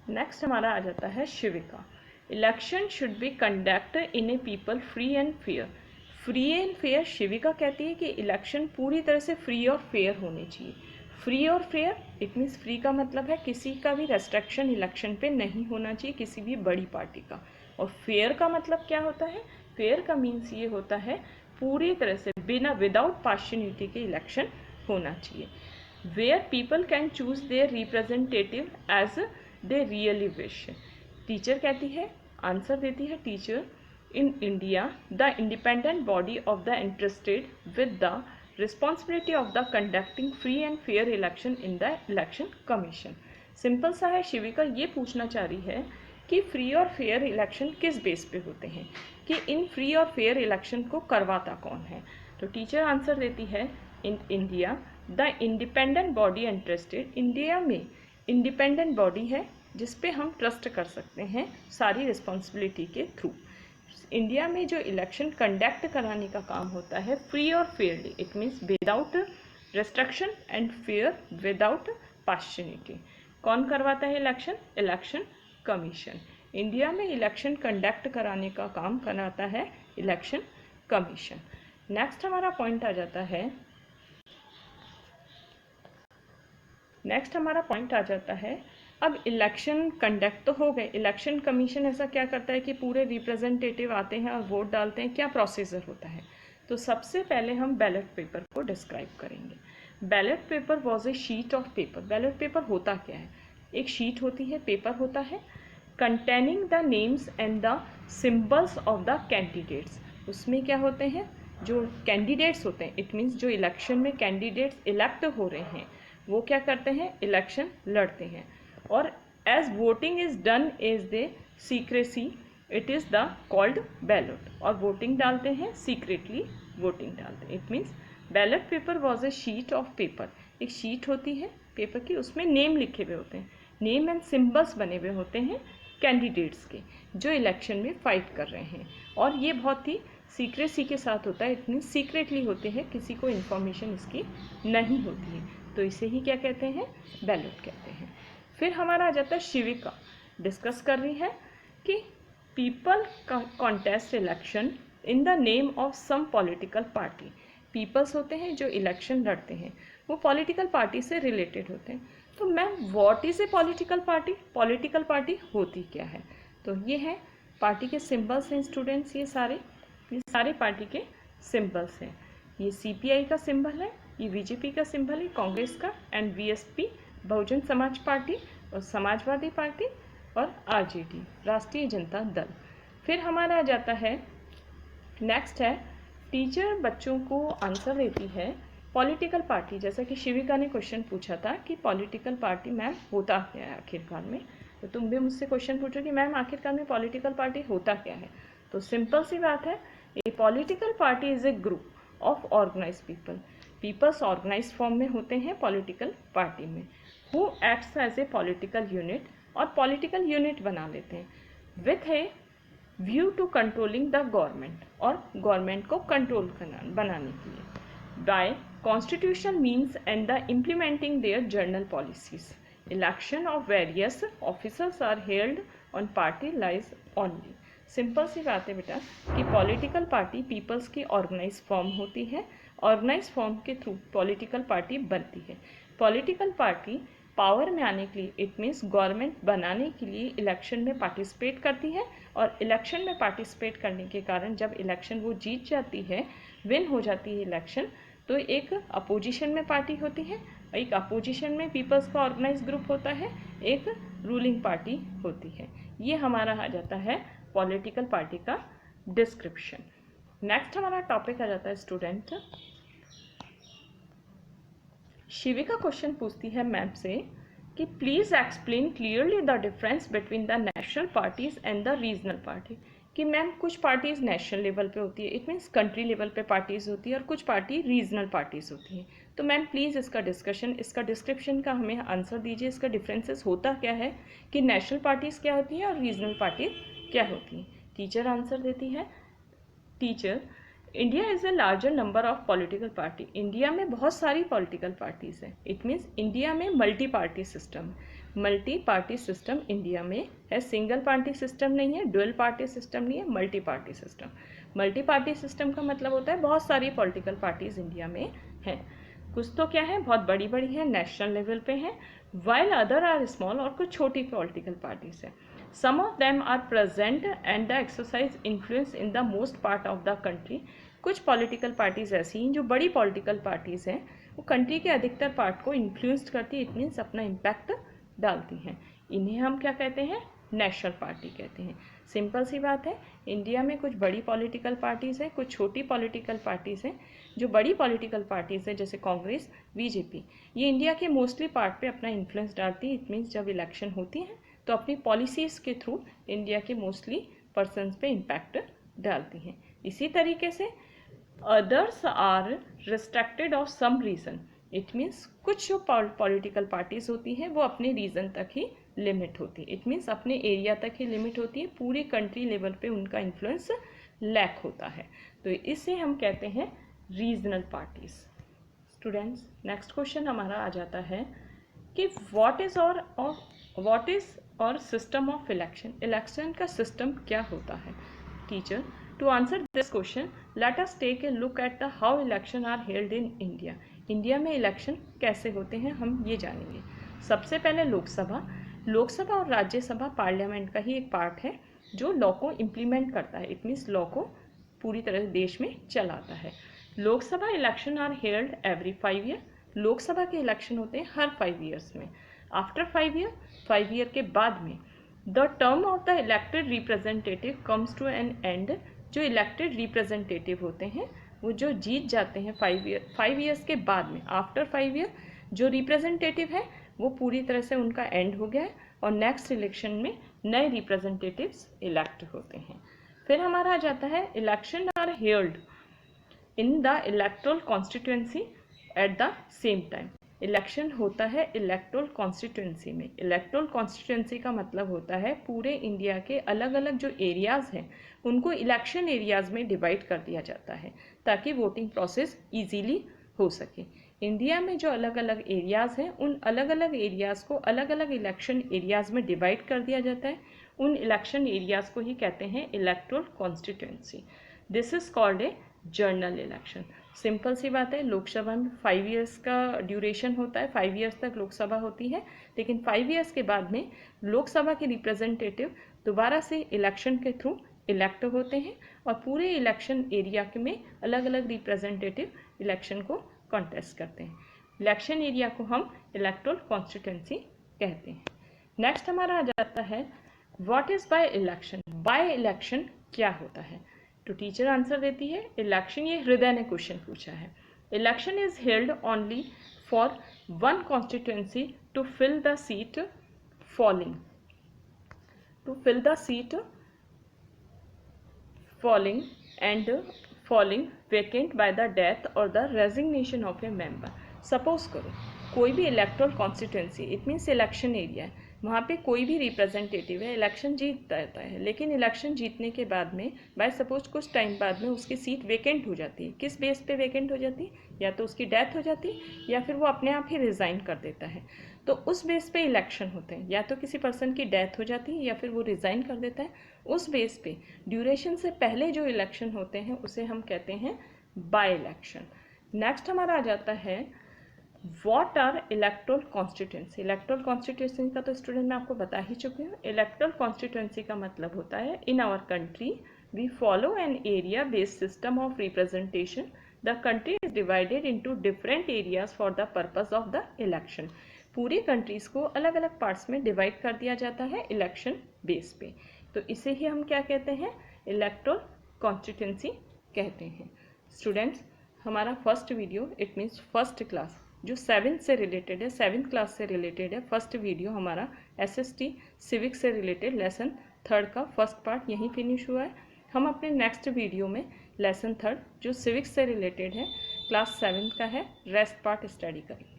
Next हमारा आ जाता है Shivika. Election should be conduct in a people free and fair. Free and fair Shivika कहती है कि इलेक्शन पूरी तरह से फ्री और फेयर होने चाहिए। फ्री और फेयर इट मीन्स फ्री का मतलब है किसी का भी रेस्ट्रिक्शन इलेक्शन पे नहीं होना चाहिए किसी भी बड़ी पार्टी का, और फेयर का मतलब क्या होता है? फेयर का मीन्स ये होता है पूरी तरह से बिना विदाउट पार्शियलिटी के इलेक्शन होना चाहिए, where people can choose their representative as they really wish. Teacher कहती है, आंसर देती है teacher, in India, the independent body of the interested with the responsibility of the conducting free and fair election in the election commission। Simple सा है, शिविका ये पूछना चाह रही है कि फ्री और फेयर इलेक्शन किस बेस पे होते हैं, कि इन फ्री और फेयर इलेक्शन को करवाता कौन है। तो टीचर आंसर देती है, in India the independent body interested. India में इंडिपेंडेंट बॉडी है जिस पे हम ट्रस्ट कर सकते हैं सारी रिस्पॉन्सिबिलिटी के थ्रू। इंडिया में जो इलेक्शन कंडक्ट कराने का काम होता है फ्री और Fairlie, it means without restriction and fair without partiality. कौन करवाता है इलेक्शन? Election commission. इंडिया में इलेक्शन कंडक्ट कराने का काम कराता है इलेक्शन कमीशन। नेक्स्ट हमारा पॉइंट आ जाता है अब इलेक्शन कंडक्ट तो हो गए, इलेक्शन कमीशन ऐसा क्या करता है कि पूरे रिप्रेजेंटेटिव आते हैं और वोट डालते हैं। क्या प्रोसीजर होता है? तो सबसे पहले हम बैलेट पेपर को डिस्क्राइब करेंगे। Ballot paper was a sheet of paper. Ballot paper होता क्या है? एक शीट होती है, पेपर होता है, containing the names and the symbols of the candidates. उसमें क्या होते हैं? जो कैंडिडेट्स होते हैं, इट मीन्स जो इलेक्शन में कैंडिडेट्स इलेक्ट हो रहे हैं वो क्या करते हैं? इलेक्शन लड़ते हैं। और as voting is done is the secrecy it is the called ballot. और वोटिंग डालते हैं सीक्रेटली, वोटिंग डालते हैं। It means ballot paper was a sheet of paper. एक शीट होती है पेपर की, उसमें नेम लिखे हुए होते हैं, नेम एंड सिम्बल्स बने हुए होते हैं कैंडिडेट्स के जो इलेक्शन में फाइट कर रहे हैं। और ये बहुत ही सीक्रेसी के साथ होता है, इट मीन्स सीक्रेटली होते हैं, किसी को इन्फॉर्मेशन इसकी नहीं होती है, तो इसे ही क्या कहते हैं? बैलेट कहते हैं। फिर हमारा आ जाता है शिविका। डिस्कस कर रही है कि people contest election in the name of some political party. Peoples होते हैं जो इलेक्शन लड़ते हैं, वो पॉलिटिकल पार्टी से रिलेटेड होते हैं। तो ma'am what is a political party? Political party होती क्या है? तो ये है पार्टी के सिंबल्स हैं स्टूडेंट्स, ये सारे पार्टी के सिंबल्स हैं। ये सीपीआई का सिंबल है, ये बीजेपी का सिंबल है, कांग्रेस का, and VSP Bahujan Samaj party, और समाजवादी पार्टी, और आरजेडी राष्ट्रीय जनता दल। फिर हमारा आ जाता है नेक्स्ट है टीचर बच्चों को आंसर देती है पॉलिटिकल पार्टी। जैसा कि शिविका ने क्वेश्चन पूछा था कि पॉलिटिकल पार्टी मैम होता क्या है आखिरकार में, तो तुम भी मुझसे क्वेश्चन पूछो कि मैम आखिरकार में पॉलिटिकल पार्टी होता क्या है। तो सिंपल सी बात है, a political party is a group of organize people. Peoples organize form में होते हैं पॉलिटिकल पार्टी में, who acts as a political unit, और पॉलिटिकल यूनिट बना लेते हैं with a view to controlling the government, और गवर्नमेंट को कंट्रोल बनाने के लिए, by constitutional means and the implementing their general policies. Election of various officers are held on party lines only. Simple सी बात है बेटा कि पॉलिटिकल पार्टी पीपल्स की ऑर्गेनाइज फॉर्म होती है, ऑर्गेनाइज फॉर्म के थ्रू पॉलिटिकल पार्टी बनती है। पॉलिटिकल पार्टी पावर में आने के लिए, इट मीन्स गवर्नमेंट बनाने के लिए इलेक्शन में पार्टिसिपेट करती है, और इलेक्शन में पार्टिसिपेट करने के कारण जब इलेक्शन वो जीत जाती है, विन हो जाती है इलेक्शन, तो एक अपोजिशन में पार्टी होती है, एक अपोजिशन में पीपल्स का ऑर्गेनाइज ग्रुप होता है, एक रूलिंग पार्टी होती है। ये हमारा आ जाता है पॉलिटिकल पार्टी का डिस्क्रिप्शन। नेक्स्ट हमारा टॉपिक आ जाता है स्टूडेंट, शिविका क्वेश्चन पूछती है मैम से कि please explain clearly the difference between the national parties and the regional party. कि मैम कुछ पार्टीज़ नेशनल लेवल पे होती है, इट मीन्स कंट्री लेवल पे पार्टीज़ होती है, और कुछ पार्टी रीजनल पार्टीज़ होती हैं। तो मैम प्लीज़ इसका डिस्कशन, इसका डिस्क्रिप्शन का हमें आंसर दीजिए, इसका डिफरेंसेस होता क्या है, कि नेशनल पार्टीज़ क्या होती हैं और रीजनल पार्टीज क्या होती हैं। टीचर आंसर देती है, teacher India is a larger number of political party. India में बहुत सारी पॉलिटिकल पार्टीज़ हैं। इट मीन्स इंडिया में मल्टी पार्टी सिस्टम इंडिया में है। सिंगल पार्टी सिस्टम नहीं है, डुअल पार्टी सिस्टम नहीं है, multi party system. Multi party system का मतलब होता है बहुत सारी पॉलिटिकल पार्टीज़ इंडिया में हैं। कुछ तो क्या है, बहुत बड़ी बड़ी है, नेशनल लेवल पे हैं, वाइल अदर आर स्मॉल, और कुछ छोटी पॉलिटिकल पार्टीज़ हैं। Some of them are present and the exercise influence in the most part of the country। कुछ पॉलिटिकल पार्टीज़ ऐसी हैं जो बड़ी पॉलिटिकल पार्टीज़ हैं, वो कंट्री के अधिकतर पार्ट को इन्फ्लुएंस करती है, इट मीन्स अपना इम्पैक्ट डालती हैं। इन्हें हम क्या कहते हैं, नेशनल पार्टी कहते हैं। सिंपल सी बात है, इंडिया में कुछ बड़ी पॉलिटिकल पार्टीज़ हैं, कुछ छोटी पॉलिटिकल पार्टीज़ हैं। जो बड़ी पॉलिटिकल पार्टीज़ हैं जैसे कांग्रेस, बीजेपी, ये इंडिया के मोस्टली पार्ट पे अपना इन्फ्लुएंस डालती है। इट मीन्स जब इलेक्शन होती है तो अपनी पॉलिसीज़ के थ्रू इंडिया के मोस्टली पर्सनस पे इम्पैक्ट डालती हैं। इसी तरीके से others are restricted of some reason. It means कुछ जो पॉलिटिकल पार्टीज़ होती हैं वो अपने रीज़न तक ही लिमिट होती है। इट मीन्स अपने एरिया तक ही लिमिट होती है, पूरी कंट्री लेवल पे उनका इन्फ्लुएंस लैक होता है। तो इसे हम कहते हैं regional parties. Students, next question हमारा आ जाता है कि what is our system of election. Election का सिस्टम क्या होता है। Teacher, to answer this question let us take a look at the how election are held in India. India में इलेक्शन कैसे होते हैं हम ये जानेंगे। सबसे पहले लोकसभा और राज्यसभा पार्लियामेंट का ही एक पार्ट है जो लॉ को इम्प्लीमेंट करता है। इट मीन्स लॉ को पूरी तरह देश में चलाता है। Lok Sabha election are held every 5 year. Lok Sabha के इलेक्शन होते हैं हर 5 ईयर्स में। आफ्टर 5 ईयर के बाद में the term of the elected representative comes to an end. जो इलेक्टेड रिप्रेजेंटेटिव होते हैं वो जो जीत जाते हैं 5 ईयर्स के बाद में, आफ्टर 5 ईयर जो रिप्रेजेंटेटिव है वो पूरी तरह से उनका एंड हो गया है और नेक्स्ट इलेक्शन में नए रिप्रेजेंटेटिव्स इलेक्ट होते हैं। फिर हमारा आ जाता है election are held in the electoral constituency at the same time. Election होता है इलेक्टोरल कॉन्स्टिट्यूएंसी में। इलेक्टोरल कॉन्स्टिट्यूएंसी का मतलब होता है पूरे इंडिया के अलग अलग जो एरियाज़ हैं उनको इलेक्शन एरियाज़ में डिवाइड कर दिया जाता है ताकि वोटिंग प्रोसेस इजीली हो सके। इंडिया में जो अलग अलग एरियाज़ हैं उन अलग अलग एरियाज़ को अलग अलग इलेक्शन एरियाज़ में डिवाइड कर दिया जाता है। उन इलेक्शन एरियाज़ को ही कहते हैं electoral constituency. This is called a general election. Simple सी बात है, लोकसभा में 5 ईयर्स का ड्यूरेशन होता है, 5 ईयर्स तक लोकसभा होती है, लेकिन 5 ईयर्स के बाद में लोकसभा के रिप्रेजेंटेटिव दोबारा से इलेक्शन के थ्रू इलेक्ट होते हैं और पूरे इलेक्शन एरिया में अलग अलग रिप्रेजेंटेटिव इलेक्शन को कॉन्टेस्ट करते हैं। इलेक्शन एरिया को हम इलेक्टोरल कॉन्स्टिट्यूएंसी कहते हैं। नेक्स्ट हमारा आ जाता है what is by election. By election क्या होता है। तो टीचर आंसर देती है इलेक्शन, ये हृदय ने क्वेश्चन पूछा है। Election is held only for one constituency to fill the seat falling vacant by the death और the resignation of a member. Suppose करो कोई भी electoral constituency, it means election area है, वहाँ पे कोई भी रिप्रेजेंटेटिव है, इलेक्शन जीत जाता है, लेकिन इलेक्शन जीतने के बाद में बाय सपोज कुछ टाइम बाद में उसकी सीट वेकेंट हो जाती है। किस बेस पे वेकेंट हो जाती है, या तो उसकी डेथ हो जाती है या फिर वो अपने आप ही रिज़ाइन कर देता है। तो उस बेस पे इलेक्शन होते हैं, या तो किसी पर्सन की डेथ हो जाती है या फिर वो रिज़ाइन कर देता है। उस बेस पे ड्यूरेशन से पहले जो इलेक्शन होते हैं उसे हम कहते हैं बाय इलेक्शन। नेक्स्ट हमारा आ जाता है what are electoral constituency. Electoral constituency का तो स्टूडेंट मैं आपको बता ही चुकी हूँ। इलेक्टोरल कॉन्स्टिट्यूएंसी का मतलब होता है in our country we follow an area based system of representation. The country is divided into different areas for the purpose of the election. पूरी कंट्रीज़ को अलग अलग पार्ट्स में डिवाइड कर दिया जाता है इलेक्शन बेस पे। तो इसे ही हम क्या कहते हैं, इलेक्टोरल कॉन्स्टिट्यूएंसी कहते हैं। स्टूडेंट्स, हमारा first video it means first class जो 7th से रिलेटेड है, 7th क्लास से रिलेटेड है, फर्स्ट वीडियो हमारा SST सिविक्स से रिलेटेड लेसन 3 का फर्स्ट पार्ट यहीं फिनिश हुआ है। हम अपने नेक्स्ट वीडियो में लेसन 3 जो सिविक्स से रिलेटेड है, क्लास 7 का है, रेस्ट पार्ट स्टडी करेंगे।